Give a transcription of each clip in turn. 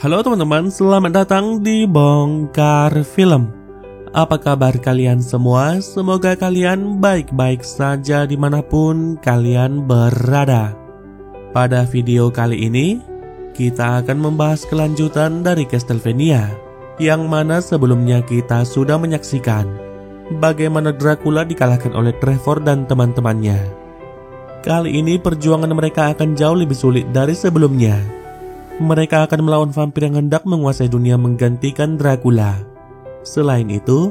Halo teman-teman, selamat datang di Bongkar Film. Apa kabar kalian semua? Semoga kalian baik-baik saja dimanapun kalian berada. Pada video kali ini, kita akan membahas kelanjutan dari Castlevania, yang mana sebelumnya kita sudah menyaksikan bagaimana Dracula dikalahkan oleh Trevor dan teman-temannya. Kali ini perjuangan mereka akan jauh lebih sulit dari sebelumnya. Mereka akan melawan vampir yang hendak menguasai dunia menggantikan Dracula. Selain itu,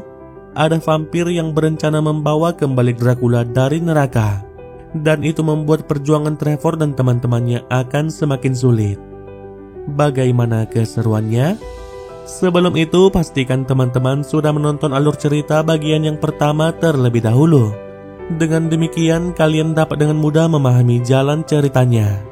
ada vampir yang berencana membawa kembali Dracula dari neraka. Dan itu membuat perjuangan Trevor dan teman-temannya akan semakin sulit. Bagaimana keseruannya? Sebelum itu, pastikan teman-teman sudah menonton alur cerita bagian yang pertama terlebih dahulu. Dengan demikian, kalian dapat dengan mudah memahami jalan ceritanya.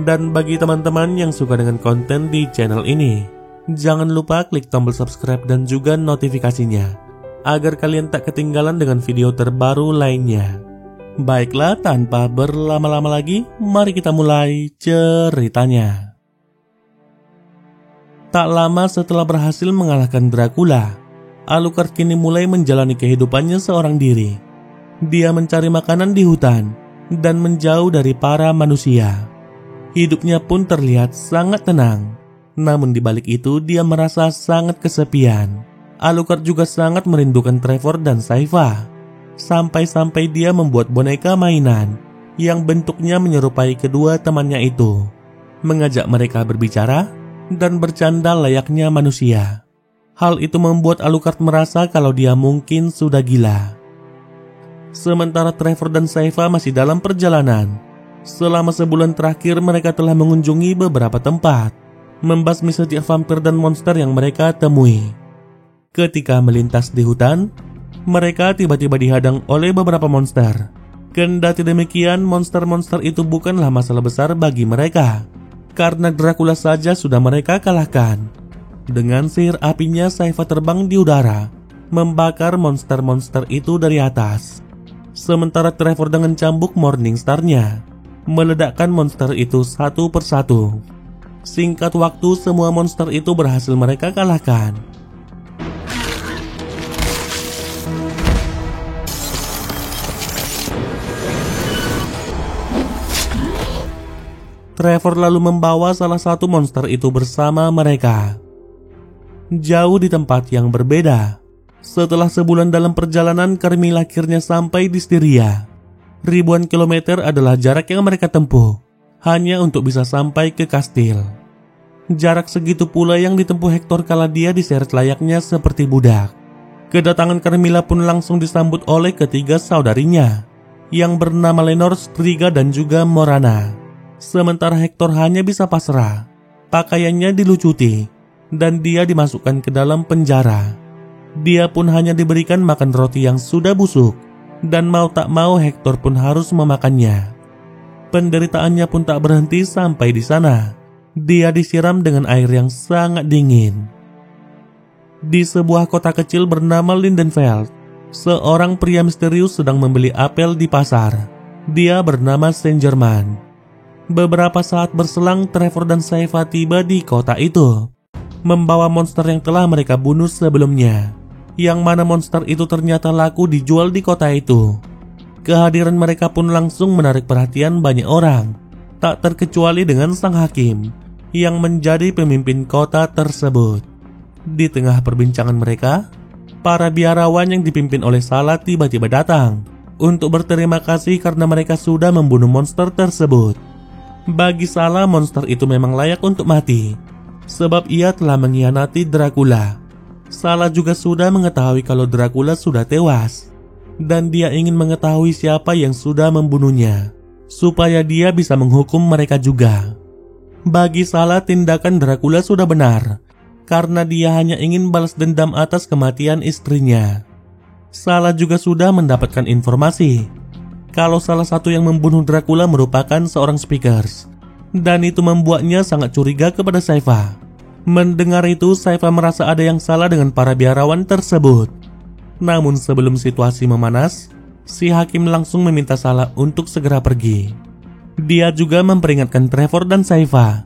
Dan bagi teman-teman yang suka dengan konten di channel ini, jangan lupa klik tombol subscribe dan juga notifikasinya, agar kalian tak ketinggalan dengan video terbaru lainnya. Baiklah, tanpa berlama-lama lagi, mari kita mulai ceritanya. Tak lama setelah berhasil mengalahkan Dracula, Alucard kini mulai menjalani kehidupannya seorang diri. Dia mencari makanan di hutan dan menjauh dari para manusia. Hidupnya pun terlihat sangat tenang. Namun di balik itu dia merasa sangat kesepian. Alucard juga sangat merindukan Trevor dan Sypha. Sampai-sampai dia membuat boneka mainan yang bentuknya menyerupai kedua temannya itu, mengajak mereka berbicara dan bercanda layaknya manusia. Hal itu membuat Alucard merasa kalau dia mungkin sudah gila. Sementara Trevor dan Sypha masih dalam perjalanan. Selama sebulan terakhir mereka telah mengunjungi beberapa tempat, membasmi setiap vampir dan monster yang mereka temui. Ketika melintas di hutan, mereka tiba-tiba dihadang oleh beberapa monster. Kendati demikian, monster-monster itu bukanlah masalah besar bagi mereka, karena Dracula saja sudah mereka kalahkan. Dengan sihir apinya, Sypha terbang di udara, membakar monster-monster itu dari atas. Sementara Trevor dengan cambuk Morningstar-nya meledakkan monster itu satu persatu. Singkat waktu, semua monster itu berhasil mereka kalahkan. Trevor lalu membawa salah satu monster itu bersama mereka. Jauh di tempat yang berbeda. Setelah sebulan dalam perjalanan, Carmilla akhirnya sampai di Styria. Ribuan kilometer adalah jarak yang mereka tempuh, hanya untuk bisa sampai ke kastil. Jarak segitu pula yang ditempuh Hector kala dia diseret layaknya seperti budak. Kedatangan Carmilla pun langsung disambut oleh ketiga saudarinya, yang bernama Lenore, Striga dan juga Morana. Sementara Hector hanya bisa pasrah, pakaiannya dilucuti, dan dia dimasukkan ke dalam penjara. Dia pun hanya diberikan makan roti yang sudah busuk, dan mau tak mau Hector pun harus memakannya. Penderitaannya pun tak berhenti sampai di sana. Dia disiram dengan air yang sangat dingin. Di sebuah kota kecil bernama Lindenfeld, seorang pria misterius sedang membeli apel di pasar. Dia bernama Saint Germain. Beberapa saat berselang, Trevor dan Sypha tiba di kota itu, membawa monster yang telah mereka bunuh sebelumnya, yang mana monster itu ternyata laku dijual di kota itu. Kehadiran mereka pun langsung menarik perhatian banyak orang, tak terkecuali dengan sang hakim, yang menjadi pemimpin kota tersebut. Di tengah perbincangan mereka, para biarawan yang dipimpin oleh Sala tiba-tiba datang untuk berterima kasih karena mereka sudah membunuh monster tersebut. Bagi Sala, monster itu memang layak untuk mati, sebab ia telah mengkhianati Dracula. Sala juga sudah mengetahui kalau Dracula sudah tewas, dan dia ingin mengetahui siapa yang sudah membunuhnya, supaya dia bisa menghukum mereka juga. Bagi Sala, tindakan Dracula sudah benar, karena dia hanya ingin balas dendam atas kematian istrinya. Sala juga sudah mendapatkan informasi kalau salah satu yang membunuh Dracula merupakan seorang Speakers, dan itu membuatnya sangat curiga kepada Sypha. Mendengar itu, Sypha merasa ada yang salah dengan para biarawan tersebut. Namun sebelum situasi memanas, si hakim langsung meminta Sala untuk segera pergi. Dia juga memperingatkan Trevor dan Sypha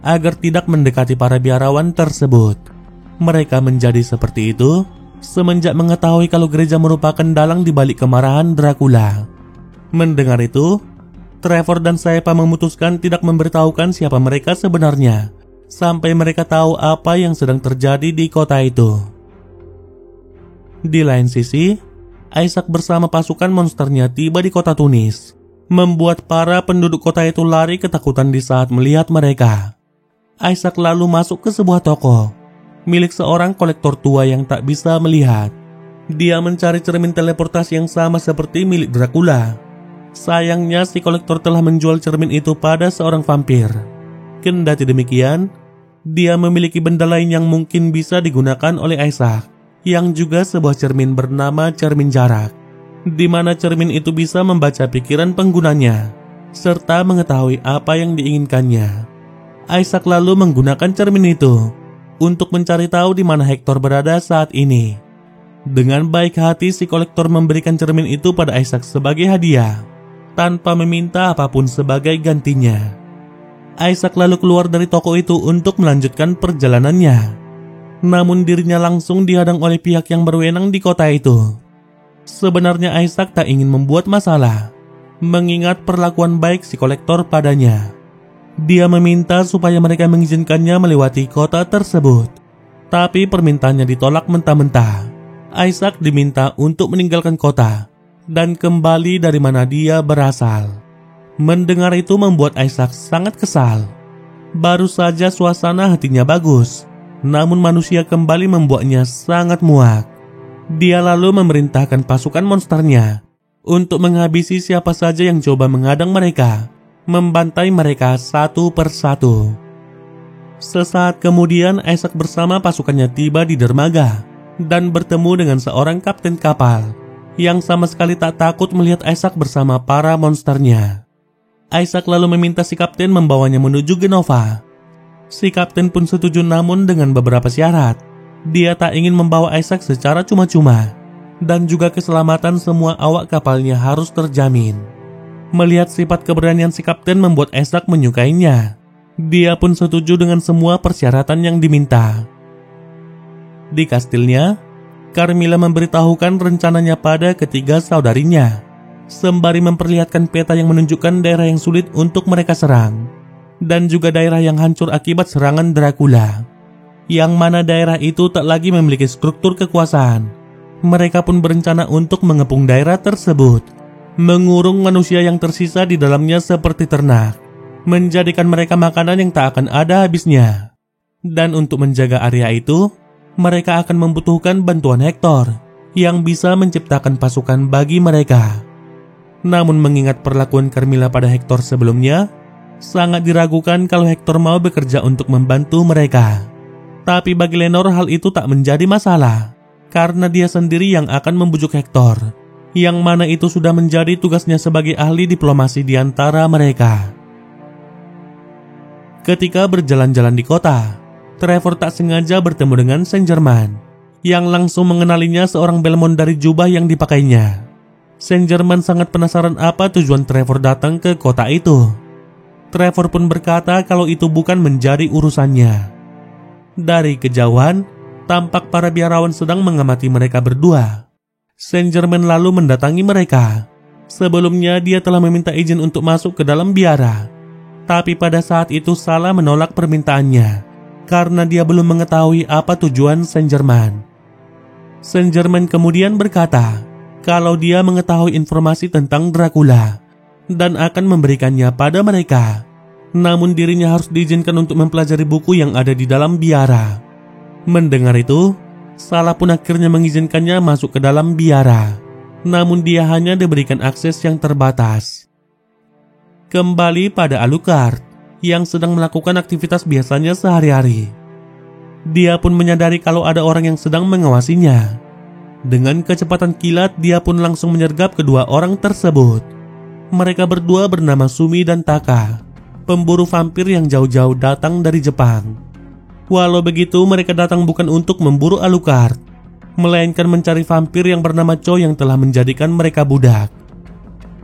agar tidak mendekati para biarawan tersebut. Mereka menjadi seperti itu semenjak mengetahui kalau gereja merupakan dalang di balik kemarahan Dracula. Mendengar itu, Trevor dan Saepa memutuskan tidak memberitahukan siapa mereka sebenarnya sampai mereka tahu apa yang sedang terjadi di kota itu. Di lain sisi, Isaac bersama pasukan monsternya tiba di kota Tunis, membuat para penduduk kota itu lari ketakutan di saat melihat mereka. Isaac lalu masuk ke sebuah toko milik seorang kolektor tua yang tak bisa melihat. Dia mencari cermin teleportasi yang sama seperti milik Dracula. Sayangnya si kolektor telah menjual cermin itu pada seorang vampir. Kendati demikian, dia memiliki benda lain yang mungkin bisa digunakan oleh Isaac, yang juga sebuah cermin bernama cermin jarak, di mana cermin itu bisa membaca pikiran penggunanya serta mengetahui apa yang diinginkannya. Isaac lalu menggunakan cermin itu untuk mencari tahu di mana Hector berada saat ini. Dengan baik hati si kolektor memberikan cermin itu pada Isaac sebagai hadiah, tanpa meminta apapun sebagai gantinya. Isaac lalu keluar dari toko itu untuk melanjutkan perjalanannya. Namun dirinya langsung dihadang oleh pihak yang berwenang di kota itu. Sebenarnya Isaac tak ingin membuat masalah, mengingat perlakuan baik si kolektor padanya. Dia meminta supaya mereka mengizinkannya melewati kota tersebut, tapi permintaannya ditolak mentah-mentah. Isaac diminta untuk meninggalkan kota dan kembali dari mana dia berasal. Mendengar itu membuat Isaac sangat kesal. Baru saja suasana hatinya bagus, namun manusia kembali membuatnya sangat muak. Dia lalu memerintahkan pasukan monsternya untuk menghabisi siapa saja yang coba menghadang mereka, membantai mereka satu persatu. Sesaat kemudian Isaac bersama pasukannya tiba di dermaga dan bertemu dengan seorang kapten kapal yang sama sekali tak takut melihat Isaac bersama para monsternya. Isaac lalu meminta si kapten membawanya menuju Genova. Si kapten pun setuju, namun dengan beberapa syarat. Dia tak ingin membawa Isaac secara cuma-cuma, dan juga keselamatan semua awak kapalnya harus terjamin. Melihat sifat keberanian si kapten membuat Isaac menyukainya. Dia pun setuju dengan semua persyaratan yang diminta. Di kastilnya, Carmilla memberitahukan rencananya pada ketiga saudarinya, sembari memperlihatkan peta yang menunjukkan daerah yang sulit untuk mereka serang, dan juga daerah yang hancur akibat serangan Dracula, yang mana daerah itu tak lagi memiliki struktur kekuasaan. Mereka pun berencana untuk mengepung daerah tersebut, mengurung manusia yang tersisa di dalamnya seperti ternak, menjadikan mereka makanan yang tak akan ada habisnya. Dan untuk menjaga area itu, mereka akan membutuhkan bantuan Hector yang bisa menciptakan pasukan bagi mereka. Namun mengingat perlakuan Carmilla pada Hector sebelumnya, sangat diragukan kalau Hector mau bekerja untuk membantu mereka. Tapi bagi Lenore hal itu tak menjadi masalah, karena dia sendiri yang akan membujuk Hector, yang mana itu sudah menjadi tugasnya sebagai ahli diplomasi di antara mereka. Ketika berjalan-jalan di kota, Trevor tak sengaja bertemu dengan Saint Germain, yang langsung mengenalinya seorang Belmont dari jubah yang dipakainya. Saint Germain sangat penasaran apa tujuan Trevor datang ke kota itu. Trevor pun berkata kalau itu bukan menjadi urusannya. Dari kejauhan, tampak para biarawan sedang mengamati mereka berdua. Saint Germain lalu mendatangi mereka. Sebelumnya dia telah meminta izin untuk masuk ke dalam biara, tapi pada saat itu Salah menolak permintaannya karena dia belum mengetahui apa tujuan Saint Germain. Saint Germain kemudian berkata kalau dia mengetahui informasi tentang Dracula dan akan memberikannya pada mereka. Namun dirinya harus diizinkan untuk mempelajari buku yang ada di dalam biara. Mendengar itu, Salah pun akhirnya mengizinkannya masuk ke dalam biara. Namun dia hanya diberikan akses yang terbatas. Kembali pada Alucard yang sedang melakukan aktivitas biasanya sehari-hari. Dia pun menyadari kalau ada orang yang sedang mengawasinya. Dengan kecepatan kilat dia pun langsung menyergap kedua orang tersebut. Mereka berdua bernama Sumi dan Taka, pemburu vampir yang jauh-jauh datang dari Jepang. Walau begitu, mereka datang bukan untuk memburu Alucard, melainkan mencari vampir yang bernama Cho yang telah menjadikan mereka budak.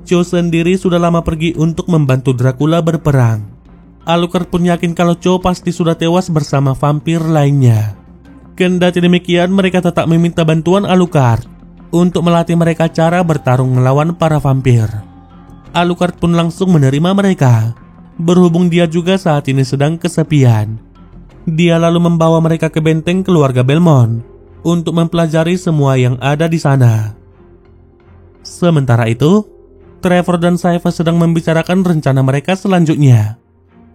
Cho sendiri sudah lama pergi untuk membantu Dracula berperang. Alucard pun yakin kalau Cho pasti sudah tewas bersama vampir lainnya. Kendati demikian, mereka tetap meminta bantuan Alucard untuk melatih mereka cara bertarung melawan para vampir. Alucard pun langsung menerima mereka, berhubung dia juga saat ini sedang kesepian. Dia lalu membawa mereka ke benteng keluarga Belmont untuk mempelajari semua yang ada di sana. Sementara itu, Trevor dan Sypha sedang membicarakan rencana mereka selanjutnya.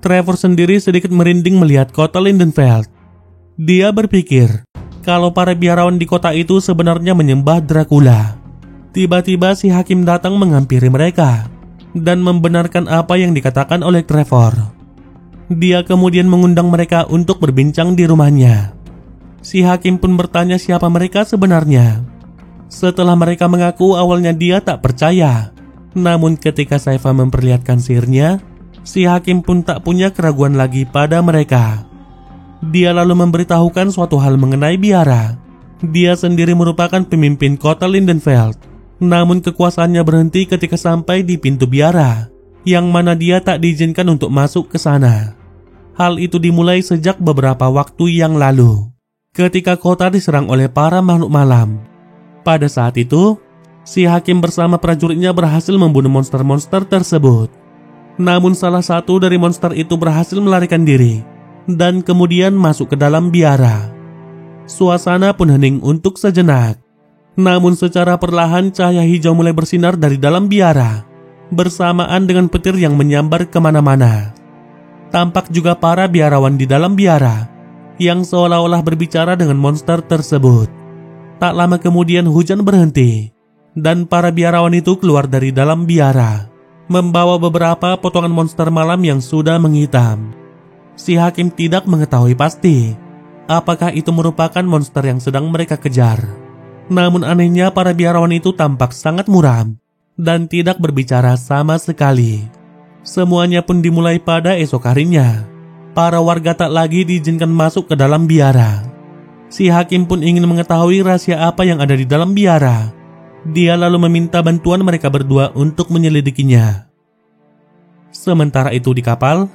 Trevor sendiri sedikit merinding melihat kota Lindenfeld. Dia berpikir kalau para biarawan di kota itu sebenarnya menyembah Dracula. Tiba-tiba si hakim datang menghampiri mereka dan membenarkan apa yang dikatakan oleh Trevor. Dia kemudian mengundang mereka untuk berbincang di rumahnya. Si hakim pun bertanya siapa mereka sebenarnya. Setelah mereka mengaku awalnya dia tak percaya, namun ketika Sypha memperlihatkan sihirnya, si hakim pun tak punya keraguan lagi pada mereka. Dia lalu memberitahukan suatu hal mengenai biara. Dia sendiri merupakan pemimpin kota Lindenfeld, namun kekuasaannya berhenti ketika sampai di pintu biara, yang mana dia tak diizinkan untuk masuk ke sana. Hal itu dimulai sejak beberapa waktu yang lalu, ketika kota diserang oleh para makhluk malam. Pada saat itu, si hakim bersama prajuritnya berhasil membunuh monster-monster tersebut. Namun salah satu dari monster itu berhasil melarikan diri dan kemudian masuk ke dalam biara. Suasana pun hening untuk sejenak. Namun secara perlahan cahaya hijau mulai bersinar dari dalam biara, bersamaan dengan petir yang menyambar kemana-mana. Tampak juga para biarawan di dalam biara yang seolah-olah berbicara dengan monster tersebut. Tak lama kemudian hujan berhenti dan para biarawan itu keluar dari dalam biara, membawa beberapa potongan monster malam yang sudah menghitam. Si hakim tidak mengetahui pasti apakah itu merupakan monster yang sedang mereka kejar. Namun anehnya para biarawan itu tampak sangat muram dan tidak berbicara sama sekali. Semuanya pun dimulai pada esok harinya. Para warga tak lagi diizinkan masuk ke dalam biara. Si hakim pun ingin mengetahui rahasia apa yang ada di dalam biara. Dia lalu meminta bantuan mereka berdua untuk menyelidikinya. Sementara itu di kapal,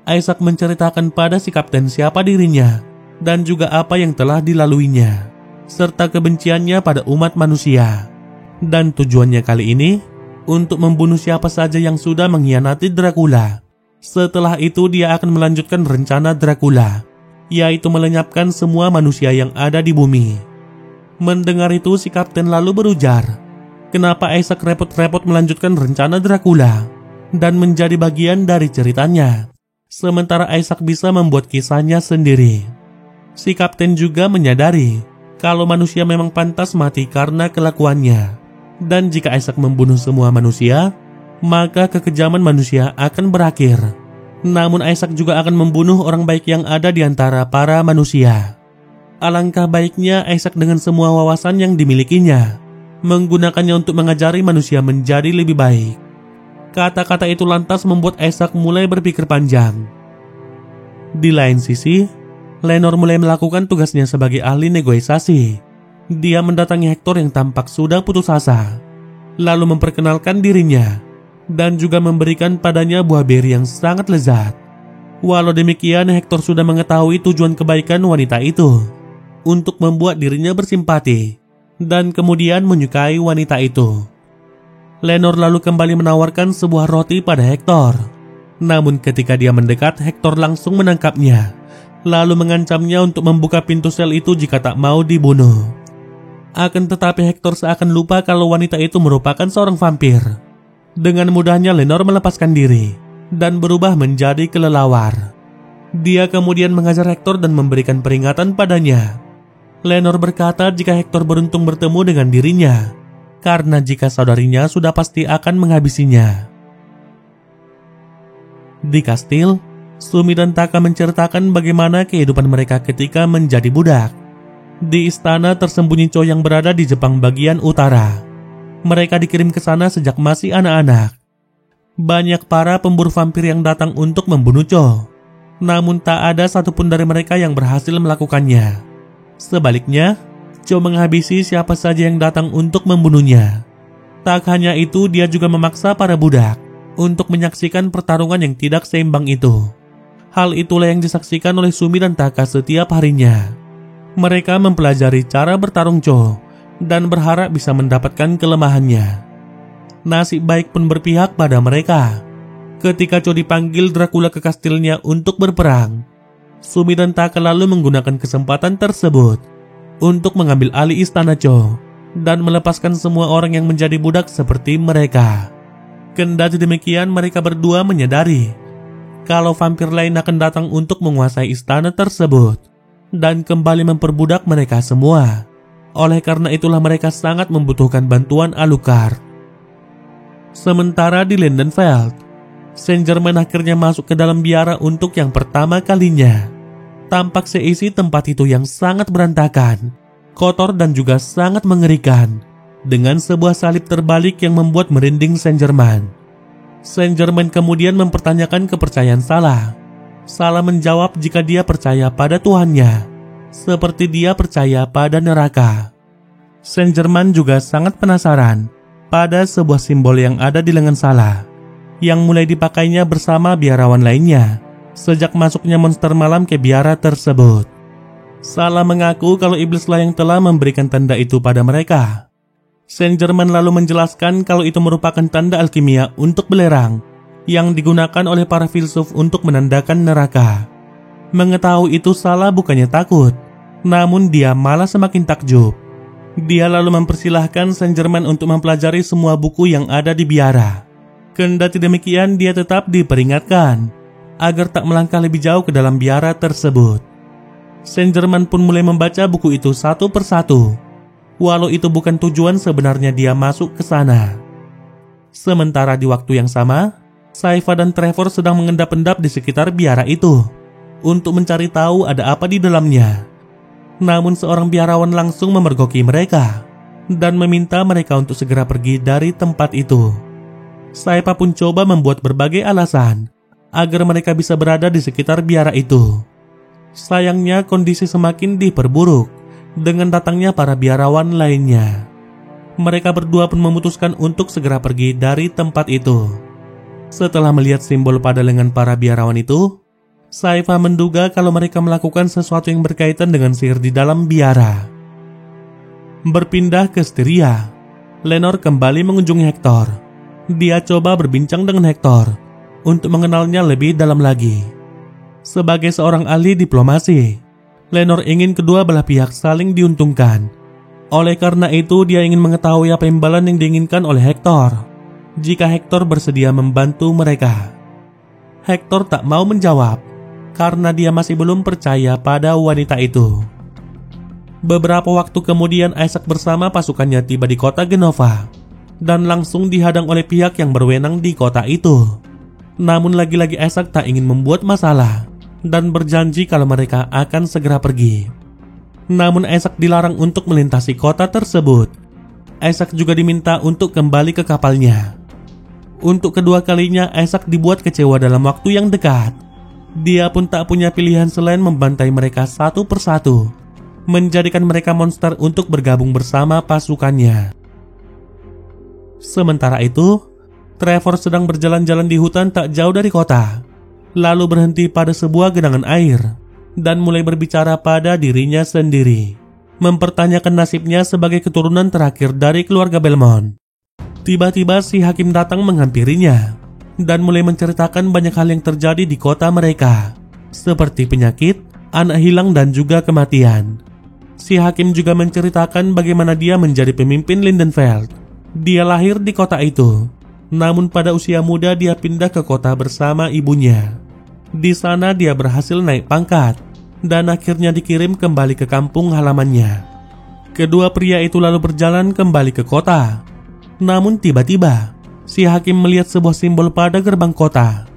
Isaac menceritakan pada si kapten siapa dirinya dan juga apa yang telah dilaluinya, serta kebenciannya pada umat manusia. Dan tujuannya kali ini untuk membunuh siapa saja yang sudah mengkhianati Dracula. Setelah itu dia akan melanjutkan rencana Dracula, yaitu melenyapkan semua manusia yang ada di bumi. Mendengar itu si kapten lalu berujar, kenapa Isaac repot-repot melanjutkan rencana Dracula dan menjadi bagian dari ceritanya, sementara Isaac bisa membuat kisahnya sendiri. Si kapten juga menyadari kalau manusia memang pantas mati karena kelakuannya, dan jika Isaac membunuh semua manusia, maka kekejaman manusia akan berakhir. Namun Isaac juga akan membunuh orang baik yang ada di antara para manusia. Alangkah baiknya Isaac dengan semua wawasan yang dimilikinya menggunakannya untuk mengajari manusia menjadi lebih baik. Kata-kata itu lantas membuat Isaac mulai berpikir panjang. Di lain sisi, Lenore mulai melakukan tugasnya sebagai ahli negosiasi. Dia mendatangi Hector yang tampak sudah putus asa, lalu memperkenalkan dirinya dan juga memberikan padanya buah beri yang sangat lezat. Walau demikian, Hector sudah mengetahui tujuan kebaikan wanita itu untuk membuat dirinya bersimpati dan kemudian menyukai wanita itu. Lenore lalu kembali menawarkan sebuah roti pada Hector. Namun ketika dia mendekat, Hector langsung menangkapnya, lalu mengancamnya untuk membuka pintu sel itu jika tak mau dibunuh. Akan tetapi Hector seakan lupa kalau wanita itu merupakan seorang vampir. Dengan mudahnya Lenore melepaskan diri dan berubah menjadi kelelawar. Dia kemudian mengajar Hector dan memberikan peringatan padanya. Lenore berkata jika Hector beruntung bertemu dengan dirinya, karena jika saudarinya sudah pasti akan menghabisinya. Di kastil, Sumi dan Taka menceritakan bagaimana kehidupan mereka ketika menjadi budak. Di istana tersembunyi Cho yang berada di Jepang bagian utara. Mereka dikirim ke sana sejak masih anak-anak. Banyak para pemburu vampir yang datang untuk membunuh Cho, namun tak ada satupun dari mereka yang berhasil melakukannya. Sebaliknya, Cho menghabisi siapa saja yang datang untuk membunuhnya. Tak hanya itu, dia juga memaksa para budak untuk menyaksikan pertarungan yang tidak seimbang itu. Hal itulah yang disaksikan oleh Sumi dan Taka setiap harinya. Mereka mempelajari cara bertarung Cho dan berharap bisa mendapatkan kelemahannya. Nasib baik pun berpihak pada mereka. Ketika Cho dipanggil Dracula ke kastilnya untuk berperang, Sumi dan Taka lalu menggunakan kesempatan tersebut untuk mengambil alih istana Cho dan melepaskan semua orang yang menjadi budak seperti mereka. Kendati demikian, mereka berdua menyadari kalau vampir lain akan datang untuk menguasai istana tersebut dan kembali memperbudak mereka semua. Oleh karena itulah mereka sangat membutuhkan bantuan Alucard. Sementara di Lindenfeld, Saint Germain akhirnya masuk ke dalam biara untuk yang pertama kalinya. Tampak seisi tempat itu yang sangat berantakan, kotor dan juga sangat mengerikan, dengan sebuah salib terbalik yang membuat merinding Saint Germain. Saint Germain kemudian mempertanyakan kepercayaan Salah. Salah menjawab jika dia percaya pada Tuhannya, seperti dia percaya pada neraka. Saint Germain juga sangat penasaran pada sebuah simbol yang ada di lengan Salah, yang mulai dipakainya bersama biarawan lainnya sejak masuknya monster malam ke biara tersebut. Salah mengaku kalau iblislah yang telah memberikan tanda itu pada mereka. Saint Germain lalu menjelaskan kalau itu merupakan tanda alkimia untuk belerang yang digunakan oleh para filsuf untuk menandakan neraka. Mengetahui itu, Salah bukannya takut, namun dia malah semakin takjub. Dia lalu mempersilahkan Saint Germain untuk mempelajari semua buku yang ada di biara. Kendati demikian, dia tetap diperingatkan agar tak melangkah lebih jauh ke dalam biara tersebut. Saint Germain pun mulai membaca buku itu satu persatu, walau itu bukan tujuan sebenarnya dia masuk ke sana. Sementara di waktu yang sama, Sypha dan Trevor sedang mengendap-endap di sekitar biara itu untuk mencari tahu ada apa di dalamnya. Namun seorang biarawan langsung memergoki mereka dan meminta mereka untuk segera pergi dari tempat itu. Sypha pun coba membuat berbagai alasan agar mereka bisa berada di sekitar biara itu. Sayangnya kondisi semakin diperburuk dengan datangnya para biarawan lainnya. Mereka berdua pun memutuskan untuk segera pergi dari tempat itu. Setelah melihat simbol pada lengan para biarawan itu, Sypha menduga kalau mereka melakukan sesuatu yang berkaitan dengan sihir di dalam biara. Berpindah ke Styria, Lenore kembali mengunjungi Hector. Dia coba berbincang dengan Hector untuk mengenalnya lebih dalam lagi. Sebagai seorang ahli diplomasi, Lenore ingin kedua belah pihak saling diuntungkan. Oleh karena itu, dia ingin mengetahui apa imbalan yang diinginkan oleh Hector jika Hector bersedia membantu mereka. Hector tak mau menjawab karena dia masih belum percaya pada wanita itu. Beberapa waktu kemudian, Isaac bersama pasukannya tiba di kota Genova dan langsung dihadang oleh pihak yang berwenang di kota itu. Namun lagi-lagi Isaac tak ingin membuat masalah dan berjanji kalau mereka akan segera pergi. Namun Isaac dilarang untuk melintasi kota tersebut. Isaac juga diminta untuk kembali ke kapalnya. Untuk kedua kalinya Isaac dibuat kecewa dalam waktu yang dekat. Dia pun tak punya pilihan selain membantai mereka satu persatu, menjadikan mereka monster untuk bergabung bersama pasukannya. Sementara itu, Trevor sedang berjalan-jalan di hutan tak jauh dari kota, lalu berhenti pada sebuah genangan air dan mulai berbicara pada dirinya sendiri, mempertanyakan nasibnya sebagai keturunan terakhir dari keluarga Belmont. Tiba-tiba si hakim datang menghampirinya dan mulai menceritakan banyak hal yang terjadi di kota mereka, seperti penyakit, anak hilang dan juga kematian. Si hakim juga menceritakan bagaimana dia menjadi pemimpin Lindenfeld. Dia lahir di kota itu, namun pada usia muda dia pindah ke kota bersama ibunya. Di sana dia berhasil naik pangkat dan akhirnya dikirim kembali ke kampung halamannya. Kedua pria itu lalu berjalan kembali ke kota. Namun tiba-tiba si hakim melihat sebuah simbol pada gerbang kota.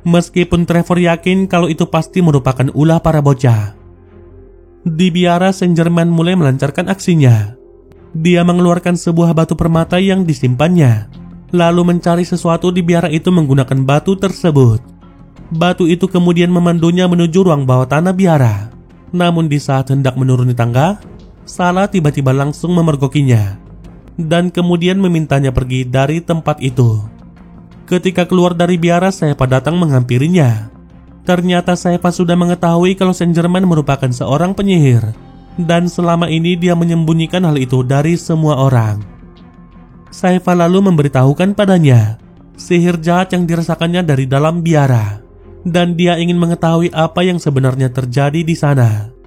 Meskipun Trevor yakin kalau itu pasti merupakan ulah para bocah. Di biara, Saint Germain mulai melancarkan aksinya. Dia mengeluarkan sebuah batu permata yang disimpannya, lalu mencari sesuatu di biara itu menggunakan batu tersebut. Batu itu kemudian memandunya menuju ruang bawah tanah biara. Namun di saat hendak menuruni tangga, Salah tiba-tiba langsung memergokinya dan kemudian memintanya pergi dari tempat itu. Ketika keluar dari biara, Sypha datang menghampirinya. Ternyata Saifah sudah mengetahui kalau Saint Germain merupakan seorang penyihir, dan selama ini dia menyembunyikan hal itu dari semua orang. Saifah lalu memberitahukan padanya sihir jahat yang dirasakannya dari dalam biara, dan dia ingin mengetahui apa yang sebenarnya terjadi di sana.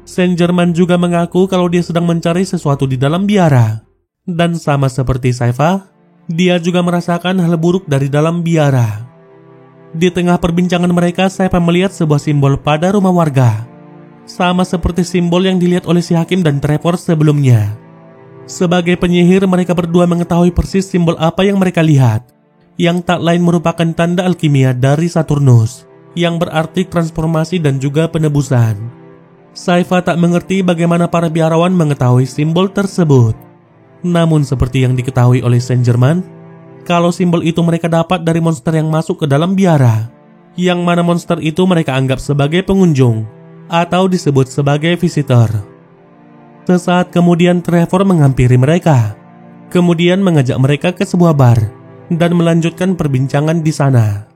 Saint Germain juga mengaku kalau dia sedang mencari sesuatu di dalam biara, dan sama seperti Saifah, dia juga merasakan hal buruk dari dalam biara. Di tengah perbincangan mereka, Saifah melihat sebuah simbol pada rumah warga, sama seperti simbol yang dilihat oleh si Hakim dan Trevor sebelumnya. Sebagai penyihir, mereka berdua mengetahui persis simbol apa yang mereka lihat, yang tak lain merupakan tanda alkimia dari Saturnus, yang berarti transformasi dan juga penebusan. Saifah tak mengerti bagaimana para biarawan mengetahui simbol tersebut. Namun seperti yang diketahui oleh Saint Germain, kalau simbol itu mereka dapat dari monster yang masuk ke dalam biara, yang mana monster itu mereka anggap sebagai pengunjung atau disebut sebagai visitor. Sesaat kemudian Trevor menghampiri mereka, kemudian mengajak mereka ke sebuah bar dan melanjutkan perbincangan di sana.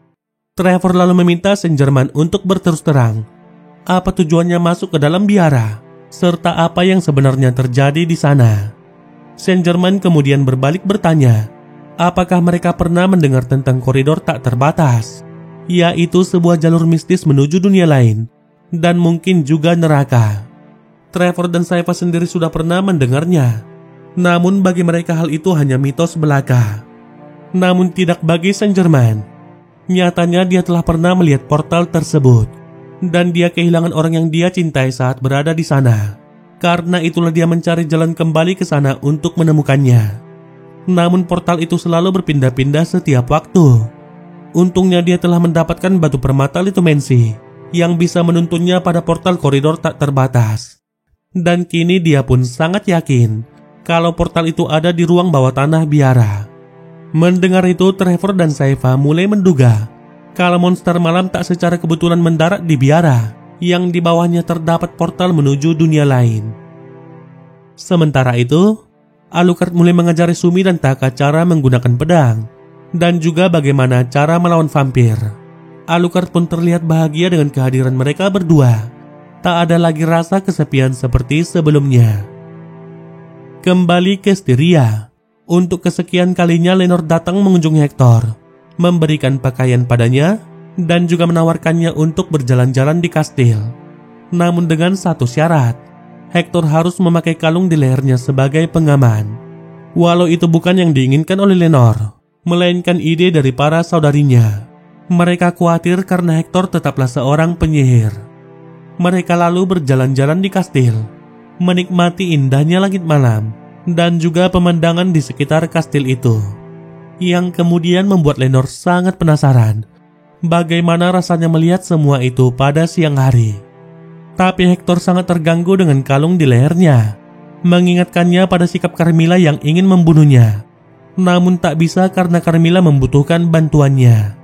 Trevor lalu meminta Saint Germain untuk berterus terang apa tujuannya masuk ke dalam biara, serta apa yang sebenarnya terjadi di sana. Saint Germain kemudian berbalik bertanya, apakah mereka pernah mendengar tentang koridor tak terbatas, yaitu sebuah jalur mistis menuju dunia lain, dan mungkin juga neraka. Trevor dan Saifah sendiri sudah pernah mendengarnya, namun bagi mereka hal itu hanya mitos belaka. Namun tidak bagi Saint Germain. Nyatanya dia telah pernah melihat portal tersebut, dan dia kehilangan orang yang dia cintai saat berada di sana. Karena itulah dia mencari jalan kembali ke sana untuk menemukannya. Namun portal itu selalu berpindah-pindah setiap waktu. Untungnya dia telah mendapatkan batu permata litomensi yang bisa menuntunnya pada portal koridor tak terbatas. Dan kini dia pun sangat yakin kalau portal itu ada di ruang bawah tanah biara. Mendengar itu, Trevor dan Saifah mulai menduga kalau monster malam tak secara kebetulan mendarat di biara yang di bawahnya terdapat portal menuju dunia lain. Sementara itu, Alucard mulai mengajari Sumi dan Taka cara menggunakan pedang dan juga bagaimana cara melawan vampir. Alucard pun terlihat bahagia dengan kehadiran mereka berdua. Tak ada lagi rasa kesepian seperti sebelumnya. Kembali ke Styria. Untuk kesekian kalinya Lenore datang mengunjungi Hector, memberikan pakaian padanya dan juga menawarkannya untuk berjalan-jalan di kastil. Namun dengan satu syarat, Hector harus memakai kalung di lehernya sebagai pengaman. Walau itu bukan yang diinginkan oleh Lenore, melainkan ide dari para saudarinya. Mereka khawatir karena Hector tetaplah seorang penyihir. Mereka lalu berjalan-jalan di kastil, menikmati indahnya langit malam dan juga pemandangan di sekitar kastil itu, yang kemudian membuat Lenore sangat penasaran bagaimana rasanya melihat semua itu pada siang hari. Tapi Hector sangat terganggu dengan kalung di lehernya, mengingatkannya pada sikap Carmilla yang ingin membunuhnya. Namun tak bisa karena Carmilla membutuhkan bantuannya.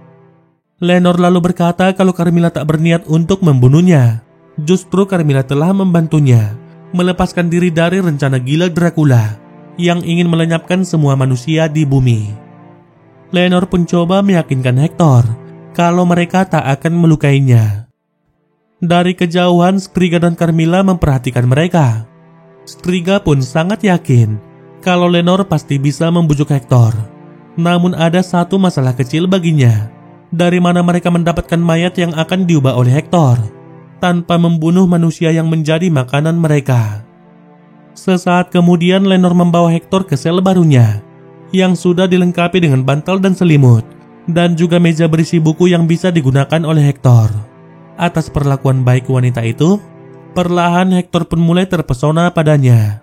Lenore lalu berkata kalau Carmilla tak berniat untuk membunuhnya. Justru Carmilla telah membantunya melepaskan diri dari rencana gila Dracula yang ingin melenyapkan semua manusia di bumi. Lenore pun coba meyakinkan Hector kalau mereka tak akan melukainya. Dari kejauhan, Striga dan Carmilla memperhatikan mereka. Striga pun sangat yakin kalau Lenore pasti bisa membujuk Hector. Namun ada satu masalah kecil baginya. Dari mana mereka mendapatkan mayat yang akan diubah oleh Hector tanpa membunuh manusia yang menjadi makanan mereka. Sesaat kemudian Lenore membawa Hector ke sel barunya yang sudah dilengkapi dengan bantal dan selimut, dan juga meja berisi buku yang bisa digunakan oleh Hector. Atas perlakuan baik wanita itu, perlahan Hector pun mulai terpesona padanya.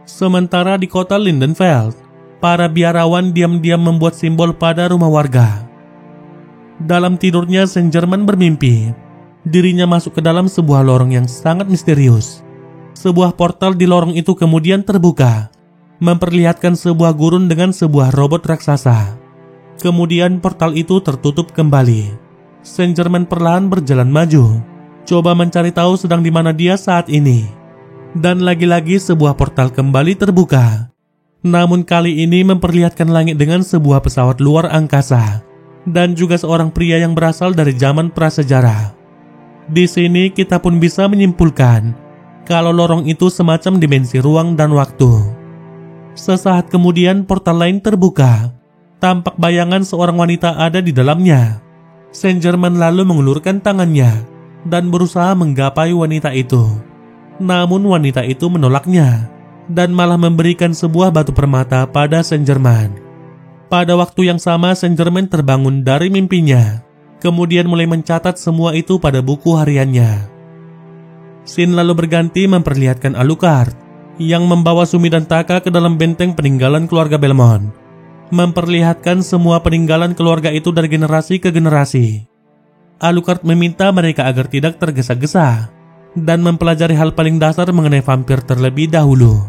Sementara di kota Lindenfeld, para biarawan diam-diam membuat simbol pada rumah warga. Dalam tidurnya, Saint Germain bermimpi dirinya masuk ke dalam sebuah lorong yang sangat misterius. Sebuah portal di lorong itu kemudian terbuka, memperlihatkan sebuah gurun dengan sebuah robot raksasa. Kemudian portal itu tertutup kembali. Saint Germain perlahan berjalan maju, coba mencari tahu sedang di mana dia saat ini. Dan lagi-lagi sebuah portal kembali terbuka. Namun kali ini memperlihatkan langit dengan sebuah pesawat luar angkasa dan juga seorang pria yang berasal dari zaman prasejarah. Di sini kita pun bisa menyimpulkan kalau lorong itu semacam dimensi ruang dan waktu. Sesaat kemudian portal lain terbuka. Tampak bayangan seorang wanita ada di dalamnya. Saint Germain lalu mengulurkan tangannya dan berusaha menggapai wanita itu. Namun wanita itu menolaknya dan malah memberikan sebuah batu permata pada Saint Germain. Pada waktu yang sama Saint Germain terbangun dari mimpinya, kemudian mulai mencatat semua itu pada buku hariannya. Scene lalu berganti memperlihatkan Alucard yang membawa Sumi dan Taka ke dalam benteng peninggalan keluarga Belmont, memperlihatkan semua peninggalan keluarga itu dari generasi ke generasi. Alucard meminta mereka agar tidak tergesa-gesa dan mempelajari hal paling dasar mengenai vampir terlebih dahulu.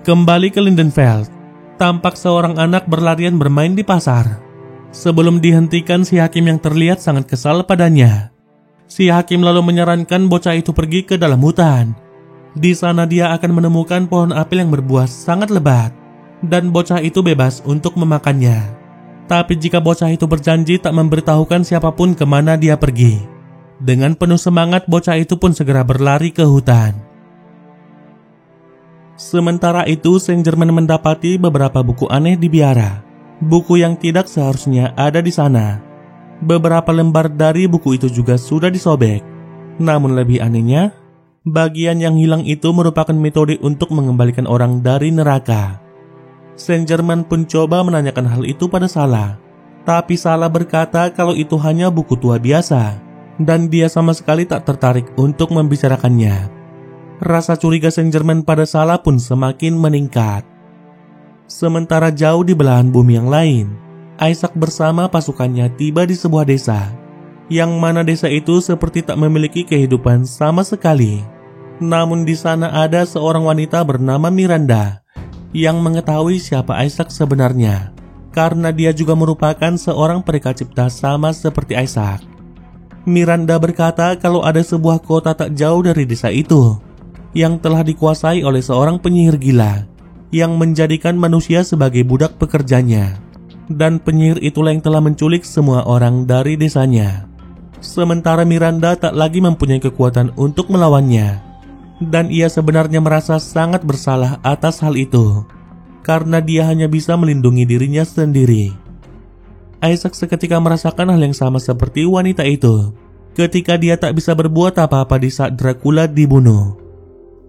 Kembali ke Lindenfeld, tampak seorang anak berlarian bermain di pasar. Sebelum dihentikan, si hakim yang terlihat sangat kesal padanya. Si hakim lalu menyarankan bocah itu pergi ke dalam hutan. Di sana dia akan menemukan pohon apel yang berbuah sangat lebat, dan bocah itu bebas untuk memakannya. Tapi jika bocah itu berjanji tak memberitahukan siapapun kemana dia pergi. Dengan penuh semangat, bocah itu pun segera berlari ke hutan. Sementara itu, Saint Germain mendapati beberapa buku aneh di biara. Buku yang tidak seharusnya ada di sana. Beberapa lembar dari buku itu juga sudah disobek. Namun lebih anehnya, bagian yang hilang itu merupakan metode untuk mengembalikan orang dari neraka. Saint Germain pun coba menanyakan hal itu pada Salah. Tapi Salah berkata kalau itu hanya buku tua biasa, dan dia sama sekali tak tertarik untuk membicarakannya. Rasa curiga Saint Germain pada Salah pun semakin meningkat. Sementara jauh di belahan bumi yang lain, Isaac bersama pasukannya tiba di sebuah desa, yang mana desa itu seperti tak memiliki kehidupan sama sekali. Namun di sana ada seorang wanita bernama Miranda, yang mengetahui siapa Isaac sebenarnya, karena dia juga merupakan seorang pereka cipta sama seperti Isaac. Miranda berkata kalau ada sebuah kota tak jauh dari desa itu, yang telah dikuasai oleh seorang penyihir gila, yang menjadikan manusia sebagai budak pekerjanya. Dan penyihir itulah yang telah menculik semua orang dari desanya. Sementara Miranda tak lagi mempunyai kekuatan untuk melawannya, dan ia sebenarnya merasa sangat bersalah atas hal itu, karena dia hanya bisa melindungi dirinya sendiri. Isaac seketika merasakan hal yang sama seperti wanita itu, ketika dia tak bisa berbuat apa-apa di saat Dracula dibunuh.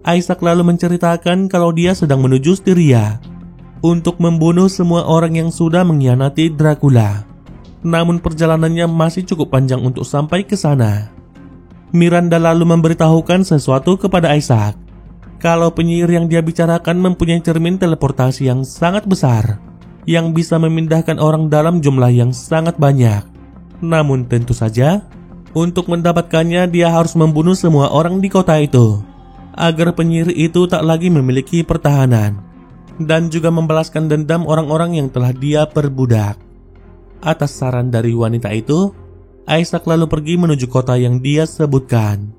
Isaac lalu menceritakan kalau dia sedang menuju Styria untuk membunuh semua orang yang sudah mengkhianati Dracula. Namun perjalanannya masih cukup panjang untuk sampai ke sana. Miranda lalu memberitahukan sesuatu kepada Isaac, kalau penyihir yang dia bicarakan mempunyai cermin teleportasi yang sangat besar, yang bisa memindahkan orang dalam jumlah yang sangat banyak. Namun tentu saja, untuk mendapatkannya dia harus membunuh semua orang di kota itu, agar penyihir itu tak lagi memiliki pertahanan, dan juga membalaskan dendam orang-orang yang telah dia perbudak. Atas saran dari wanita itu, Isaac lalu pergi menuju kota yang dia sebutkan.